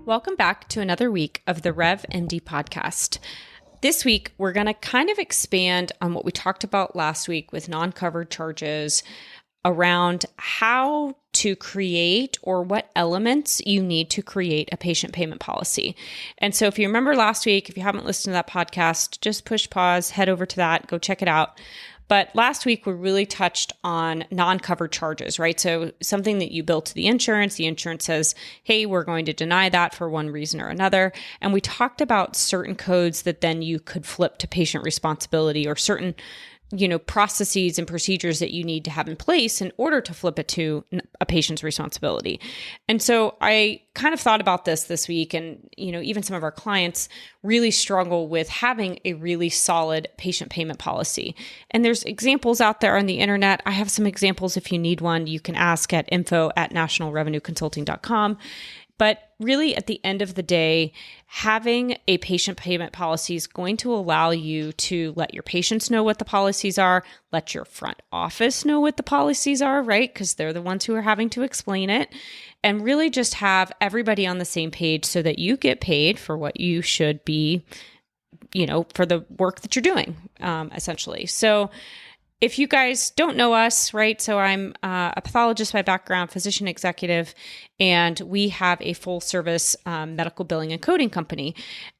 Welcome back to another week of the Rev MD podcast. This week, we're going to kind of expand on what we talked about last week with non-covered charges around how to create or what elements you need to create a patient payment policy. And so if you remember last week, if you haven't listened to that podcast, just push pause, head over to that, go check it out. But last week, we really touched on non-covered charges, right? So something that you bill to the insurance says, hey, we're going to deny that for one reason or another. And we talked about certain codes that then you could flip to patient responsibility, or certain processes and procedures that you need to have in place in order to flip it to a patient's responsibility. And so I kind of thought about this week, and, even some of our clients really struggle with having a really solid patient payment policy. And there's examples out there on the internet. I have some examples. If you need one, you can ask at info@nationalrevenueconsulting.com. But really, at the end of the day, having a patient payment policy is going to allow you to let your patients know what the policies are, let your front office know what the policies are, right? Because they're the ones who are having to explain it, and really just have everybody on the same page so that you get paid for what you should be, for the work that you're doing, essentially. So if you guys don't know us, right? So I'm a pathologist by background, physician executive, and we have a full service medical billing and coding company.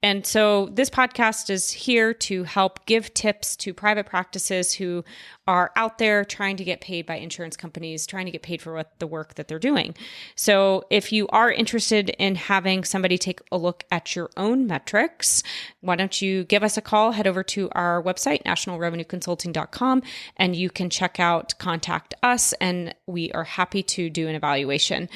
And so this podcast is here to help give tips to private practices who are out there trying to get paid by insurance companies, trying to get paid for the work that they're doing. So if you are interested in having somebody take a look at your own metrics, why don't you give us a call, head over to our website, nationalrevenueconsulting.com, and you can check out Contact Us, and we are happy to do an evaluation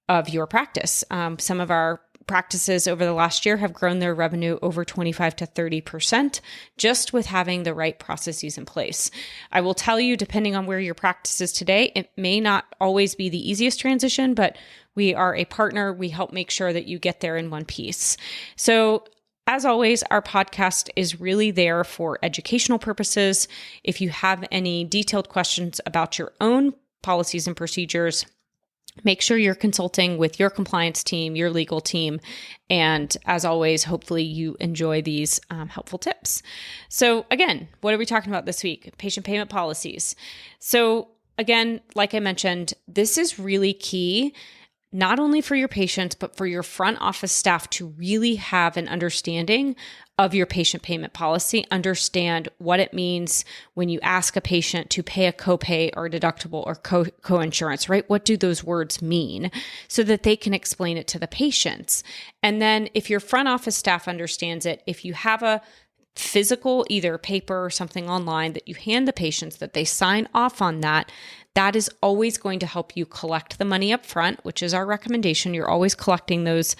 of your practice. Some of our practices over the last year have grown their revenue over 25 to 30% just with having the right processes in place. I will tell you, depending on where your practice is today, it may not always be the easiest transition, but we are a partner. We help make sure that you get there in one piece. So as always, our podcast is really there for educational purposes. If you have any detailed questions about your own policies and procedures, make sure you're consulting with your compliance team, your legal team. And as always, hopefully you enjoy these helpful tips. So again, what are we talking about this week? Patient payment policies. So again, like I mentioned, this is really key, not only for your patients, but for your front office staff to really have an understanding of your patient payment policy, understand what it means when you ask a patient to pay a copay or a deductible or co-insurance, right? What do those words mean so that they can explain it to the patients? And then if your front office staff understands it, if you have a physical, either paper or something online that you hand the patients that they sign off on that is always going to help you collect the money up front, which is our recommendation. You're always collecting those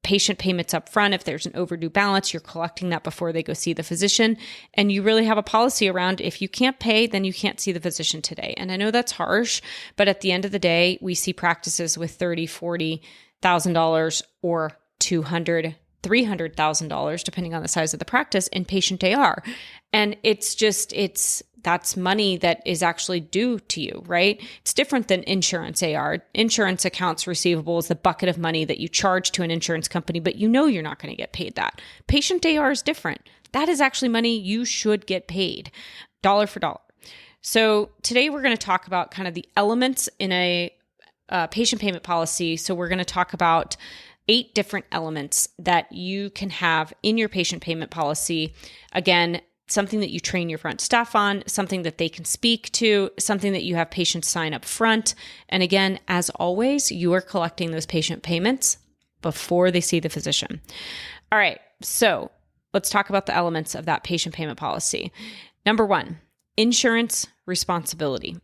patient payments up front. If there's an overdue balance, you're collecting that before they go see the physician. And you really have a policy around, if you can't pay, then you can't see the physician today. And I know that's harsh, but at the end of the day, we see practices with $30,000, $40,000 or $200,000, $300,000, depending on the size of the practice, in patient AR. And that's money that is actually due to you, right? It's different than insurance AR. Insurance accounts receivable is the bucket of money that you charge to an insurance company, but you know you're not going to get paid that. Patient AR is different. That is actually money you should get paid, dollar for dollar. So today we're going to talk about kind of the elements in a patient payment policy. So we're going to talk about 8 different elements that you can have in your patient payment policy. Again, something that you train your front staff on, something that they can speak to, something that you have patients sign up front. And again, as always, you are collecting those patient payments before they see the physician. All right, so let's talk about the elements of that patient payment policy. Number 1, insurance responsibility.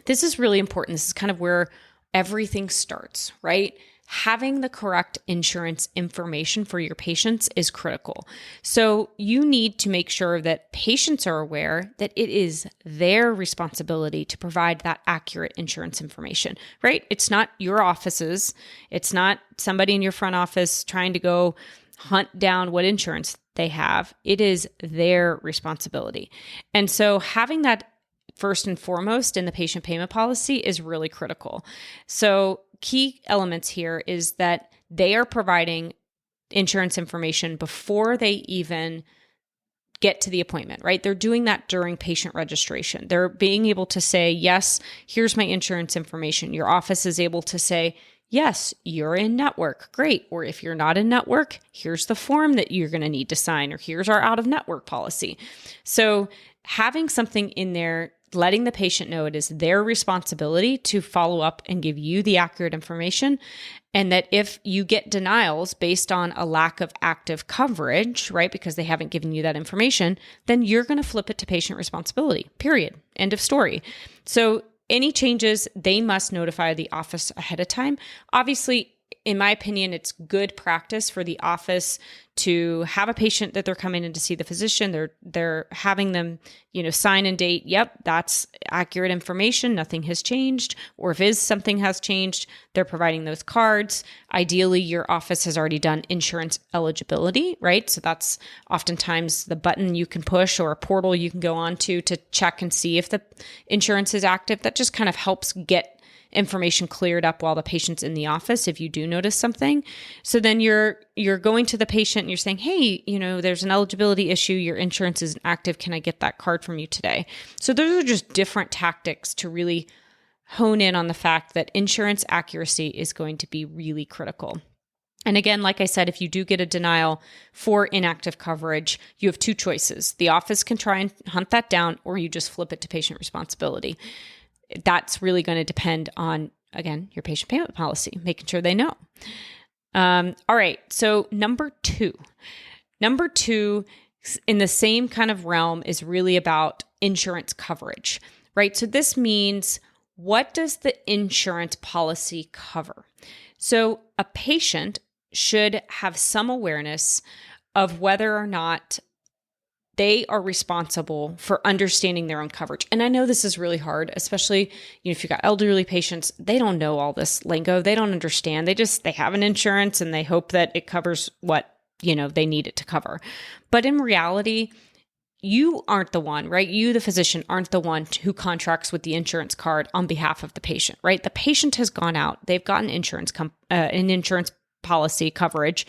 This is really important. This is kind of where everything starts, right? Having the correct insurance information for your patients is critical. So you need to make sure that patients are aware that it is their responsibility to provide that accurate insurance information, right? It's not your office's. It's not somebody in your front office trying to go hunt down what insurance they have. It is their responsibility. And so having that first and foremost in the patient payment policy is really critical. So key elements here is that they are providing insurance information before they even get to the appointment, right? They're doing that during patient registration. They're being able to say, yes, here's my insurance information. Your office is able to say, yes, you're in network. Great. Or if you're not in network, here's the form that you're going to need to sign, or here's our out of network policy. So having something in there, letting the patient know it is their responsibility to follow up and give you the accurate information. And that if you get denials based on a lack of active coverage, right, because they haven't given you that information, then you're going to flip it to patient responsibility, period. End of story. So any changes, they must notify the office ahead of time. Obviously, in my opinion, it's good practice for the office to have a patient that they're coming in to see the physician. They're having them, sign and date. Yep, that's accurate information. Nothing has changed. Or if something has changed, they're providing those cards. Ideally, your office has already done insurance eligibility, right? So that's oftentimes the button you can push or a portal you can go on to check and see if the insurance is active. That just kind of helps get information cleared up while the patient's in the office if you do notice something. So then you're going to the patient and you're saying, hey, there's an eligibility issue. Your insurance isn't active. Can I get that card from you today? So those are just different tactics to really hone in on the fact that insurance accuracy is going to be really critical. And again, like I said, if you do get a denial for inactive coverage, you have two choices. The office can try and hunt that down, or you just flip it to patient responsibility. That's really going to depend on, again, your patient payment policy, making sure they know. All right. So number two in the same kind of realm is really about insurance coverage, right? So this means, what does the insurance policy cover? So a patient should have some awareness of whether or not they are responsible for understanding their own coverage. And I know this is really hard, especially if you've got elderly patients, they don't know all this lingo. They don't understand. They have an insurance and they hope that it covers what, they need it to cover. But in reality, you aren't the one, right? You, the physician, aren't the one who contracts with the insurance card on behalf of the patient, right? The patient has gone out. They've got an insurance policy coverage.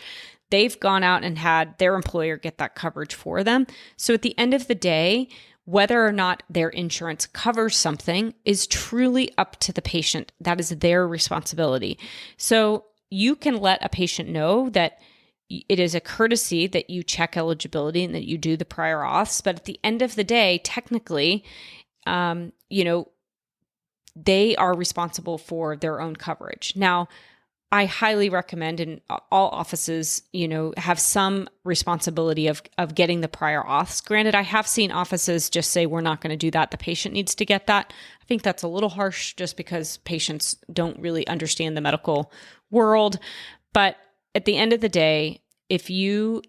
They've gone out and had their employer get that coverage for them. So at the end of the day, whether or not their insurance covers something is truly up to the patient. That is their responsibility. So you can let a patient know that it is a courtesy that you check eligibility and that you do the prior auths. But at the end of the day, technically, they are responsible for their own coverage. Now, I highly recommend, and all offices, have some responsibility of getting the prior auths. Granted, I have seen offices just say, we're not going to do that. The patient needs to get that. I think that's a little harsh just because patients don't really understand the medical world. But at the end of the day, if you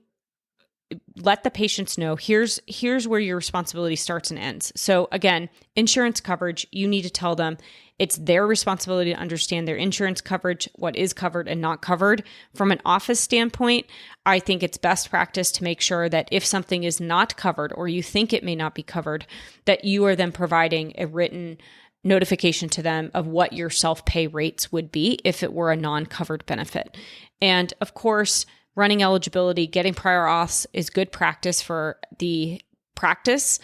let the patients know, here's where your responsibility starts and ends. So again, insurance coverage, you need to tell them it's their responsibility to understand their insurance coverage, what is covered and not covered. From an office standpoint, I think it's best practice to make sure that if something is not covered or you think it may not be covered, that you are then providing a written notification to them of what your self-pay rates would be if it were a non-covered benefit. And of course, running eligibility, getting prior auths is good practice for the practice.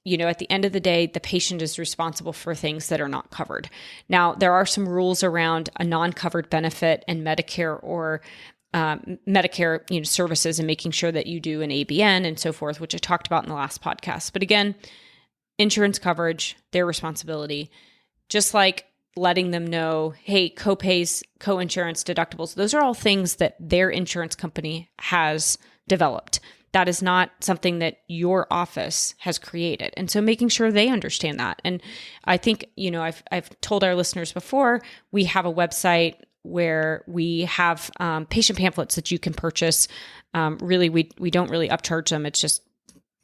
At the end of the day, the patient is responsible for things that are not covered. Now, there are some rules around a non-covered benefit and Medicare or Medicare services, and making sure that you do an ABN and so forth, which I talked about in the last podcast. But again, insurance coverage, their responsibility, just like letting them know, hey, copays, co-insurance, deductibles, those are all things that their insurance company has developed. That is not something that your office has created. And so making sure they understand that. And I think, I've told our listeners before, we have a website where we have patient pamphlets that you can purchase. Really, we don't really upcharge them. It's just,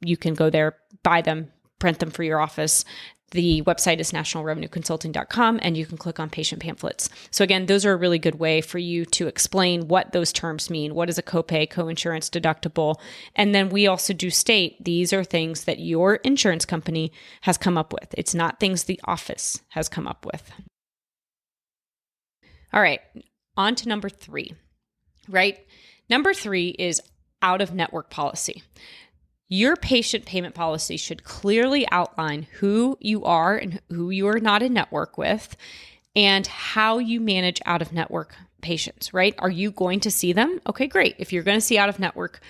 you can go there, buy them, print them for your office. The website is nationalrevenueconsulting.com, and you can click on patient pamphlets. So again, those are a really good way for you to explain what those terms mean. What is a copay, co-insurance, deductible? And then we also do state these are things that your insurance company has come up with. It's not things the office has come up with. All right, on to number 3. right? Number 3 is out-of-network policy. Your patient payment policy should clearly outline who you are and who you are not in network with and how you manage out-of-network patients, right? Are you going to see them? Okay, great. If you're going to see out-of-network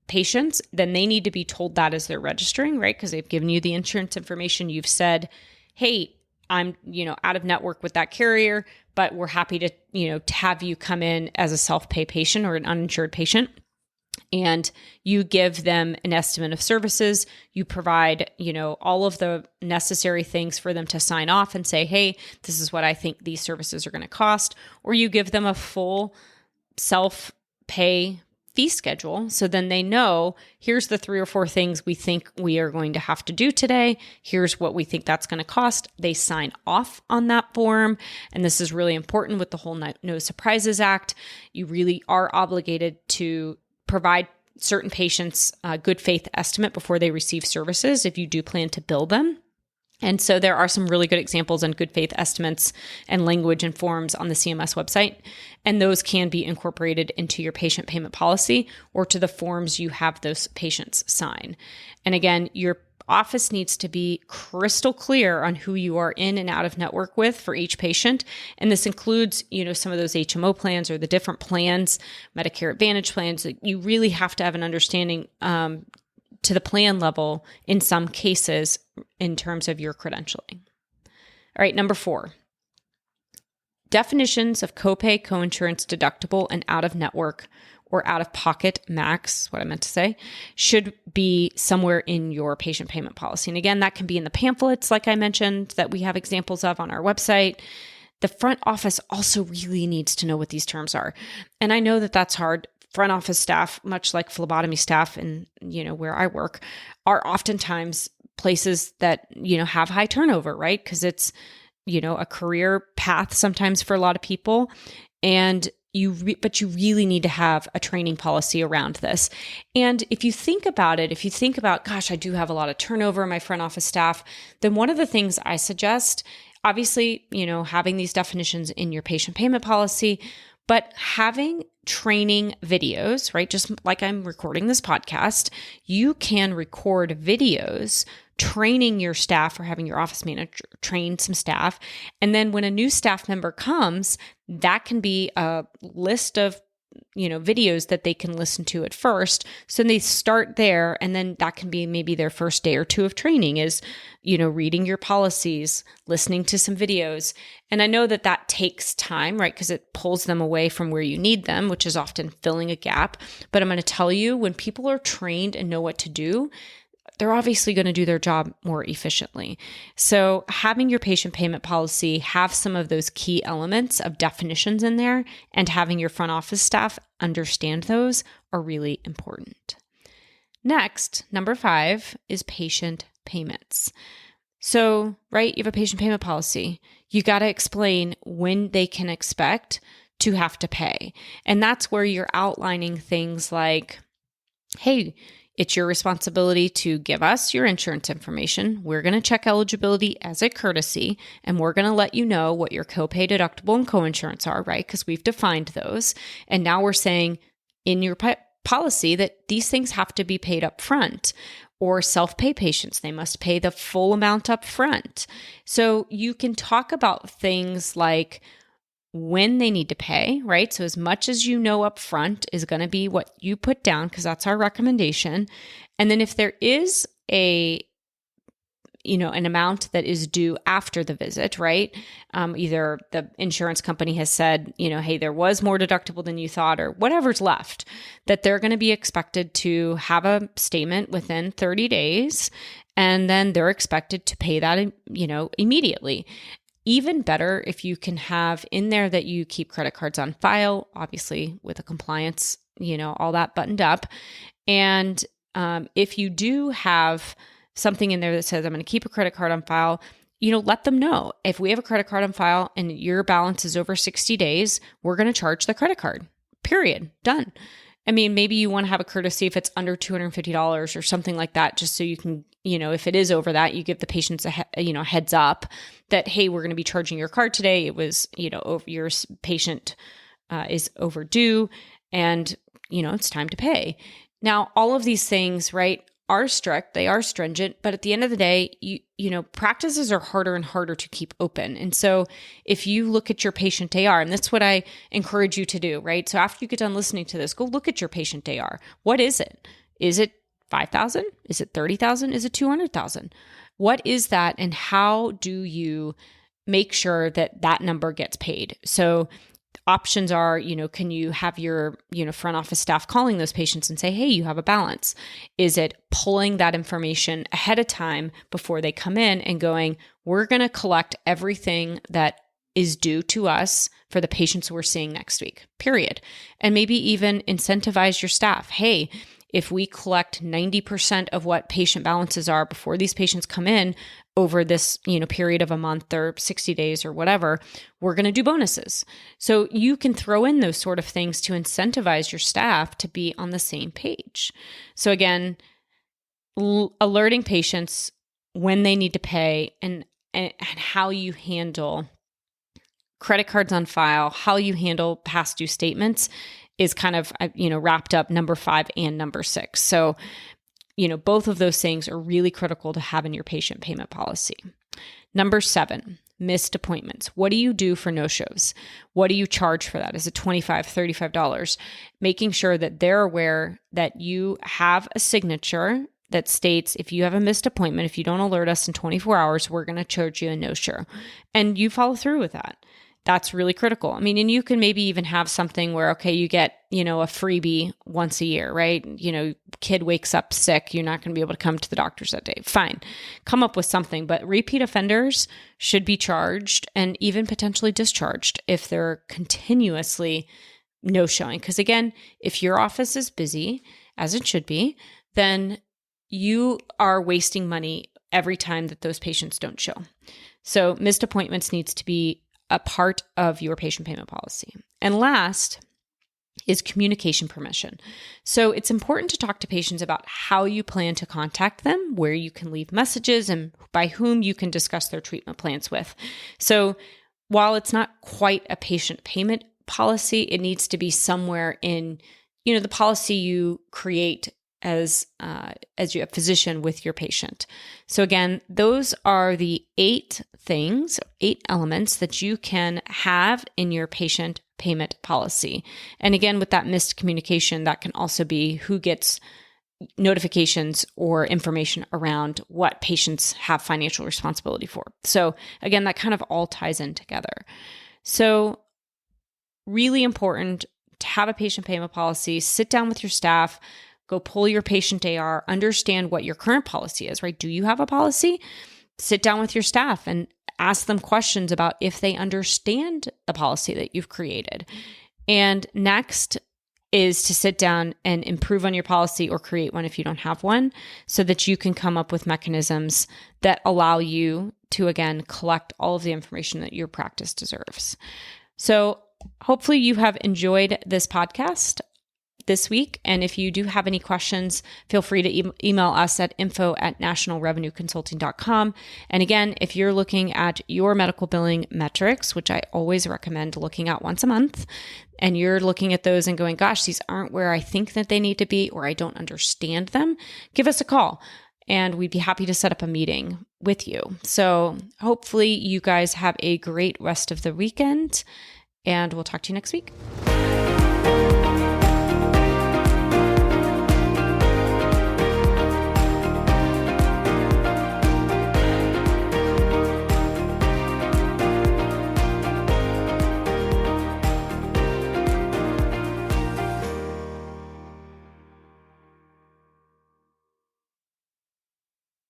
patients, then they need to be told that as they're registering, right? Because they've given you the insurance information. You've said, hey, I'm, out of network with that carrier, but we're happy to, to have you come in as a self-pay patient or an uninsured patient. And you give them an estimate of services. You provide, all of the necessary things for them to sign off and say, hey, this is what I think these services are going to cost. Or you give them a full self-pay fee schedule. So then they know, here's the 3 or 4 things we think we are going to have to do today. Here's what we think that's going to cost. They sign off on that form. And this is really important with the whole No Surprises Act. You really are obligated to provide certain patients a good faith estimate before they receive services if you do plan to bill them. And so there are some really good examples on good faith estimates and language and forms on the CMS website. And those can be incorporated into your patient payment policy or to the forms you have those patients sign. And again, your office needs to be crystal clear on who you are in and out of network with for each patient. And this includes, some of those HMO plans or the different plans, Medicare Advantage plans. You really have to have an understanding to the plan level in some cases in terms of your credentialing. All right, number 4, definitions of copay, coinsurance, deductible, and out-of-network or out-of-pocket max, what I meant to say, should be somewhere in your patient payment policy. And again, that can be in the pamphlets, like I mentioned, that we have examples of on our website. The front office also really needs to know what these terms are. And I know that that's hard. Front office staff, much like phlebotomy staff and, where I work, are oftentimes places that, have high turnover, right? Because it's, a career path sometimes for a lot of people. And but you really need to have a training policy around this. And if you think about, gosh, I do have a lot of turnover in my front office staff, then one of the things I suggest, obviously, having these definitions in your patient payment policy, but having training videos, right? Just like I'm recording this podcast, you can record videos training your staff or having your office manager train some staff. And then when a new staff member comes, that can be a list of videos that they can listen to at first. So they start there, and then that can be maybe their first day or 2 of training is, reading your policies, listening to some videos. And I know that that takes time, right? Because it pulls them away from where you need them, which is often filling a gap. But I'm going to tell you, when people are trained and know what to do, they're obviously going to do their job more efficiently. So having your patient payment policy have some of those key elements of definitions in there and having your front office staff understand those are really important. Next, number 5 is patient payments. So, right, you have a patient payment policy. You got to explain when they can expect to have to pay. And that's where you're outlining things like, hey, it's your responsibility to give us your insurance information. We're going to check eligibility as a courtesy, and we're going to let you know what your copay, deductible, and coinsurance are, right? Because we've defined those. And now we're saying in your policy that these things have to be paid up front. Or self-pay patients, they must pay the full amount up front. So you can talk about things like when they need to pay, right? So as much as you know up front is going to be what you put down, because that's our recommendation. And then if there is an amount that is due after the visit, right? Either the insurance company has said, hey, there was more deductible than you thought, or whatever's left, that they're going to be expected to have a statement within 30 days. And then they're expected to pay that, immediately. Even better if you can have in there that you keep credit cards on file, obviously with a compliance, all that buttoned up. And if you do have something in there that says, I'm going to keep a credit card on file, let them know. If we have a credit card on file and your balance is over 60 days, we're going to charge the credit card, period, done. I mean, maybe you want to have a courtesy if it's under $250 or something like that, just so you can, if it is over that, you give the patients a heads up that, hey, we're going to be charging your card today. It was, over your patient is overdue. and, it's time to pay. Now, all of these things, right, are strict, they are stringent, but at the end of the day, practices are harder and harder to keep open. And so if you look at your patient AR, and that's what I encourage you to do, right? So after you get done listening to this, go look at your patient AR. What is it? Is it 5,000? Is it 30,000? Is it 200,000? What is that? And how do you make sure that that number gets paid? So options are, can you have your, front office staff calling those patients and say, hey, you have a balance? Is it pulling that information ahead of time before they come in and going, we're going to collect everything that is due to us for the patients we're seeing next week, period. And maybe even incentivize your staff. Hey, if we collect 90% of what patient balances are before these patients come in over this, period of a month or 60 days or whatever, we're going to do bonuses. So you can throw in those sort of things to incentivize your staff to be on the same page. So again, alerting patients when they need to pay and how you handle credit cards on file, how you handle past due statements is kind of, wrapped up number 5 and number 6. So, both of those things are really critical to have in your patient payment policy. Number 7, missed appointments. What do you do for no-shows? What do you charge for that? Is it $25, $35? Making sure that they're aware that you have a signature that states, if you have a missed appointment, if you don't alert us in 24 hours, we're going to charge you a no-show. And you follow through with that. That's really critical. I mean, and you can maybe even have something where, okay, you get, a freebie once a year, right? Kid wakes up sick. You're not going to be able to come to the doctors that day. Fine. Come up with something. But repeat offenders should be charged and even potentially discharged if they're continuously no-showing. Because again, if your office is busy, as it should be, then you are wasting money every time that those patients don't show. So missed appointments needs to be a part of your patient payment policy. And last is communication permission. So it's important to talk to patients about how you plan to contact them, where you can leave messages, and by whom you can discuss their treatment plans with. So while it's not quite a patient payment policy, it needs to be somewhere in, the policy you create as a physician with your patient. So again, those are the 8 elements that you can have in your patient payment policy. And again, with that missed communication, that can also be who gets notifications or information around what patients have financial responsibility for. So again, that kind of all ties in together. So really important to have a patient payment policy, sit down with your staff, go pull your patient AR, understand what your current policy is, right? Do you have a policy? Sit down with your staff and ask them questions about if they understand the policy that you've created. And next is to sit down and improve on your policy or create one if you don't have one, so that you can come up with mechanisms that allow you to, again, collect all of the information that your practice deserves. So hopefully you have enjoyed this podcast this week. And if you do have any questions, feel free to email us at info@nationalrevenueconsulting.com. And again, if you're looking at your medical billing metrics, which I always recommend looking at once a month, and you're looking at those and going, gosh, these aren't where I think that they need to be, or I don't understand them, give us a call and we'd be happy to set up a meeting with you. So hopefully you guys have a great rest of the weekend, and we'll talk to you next week.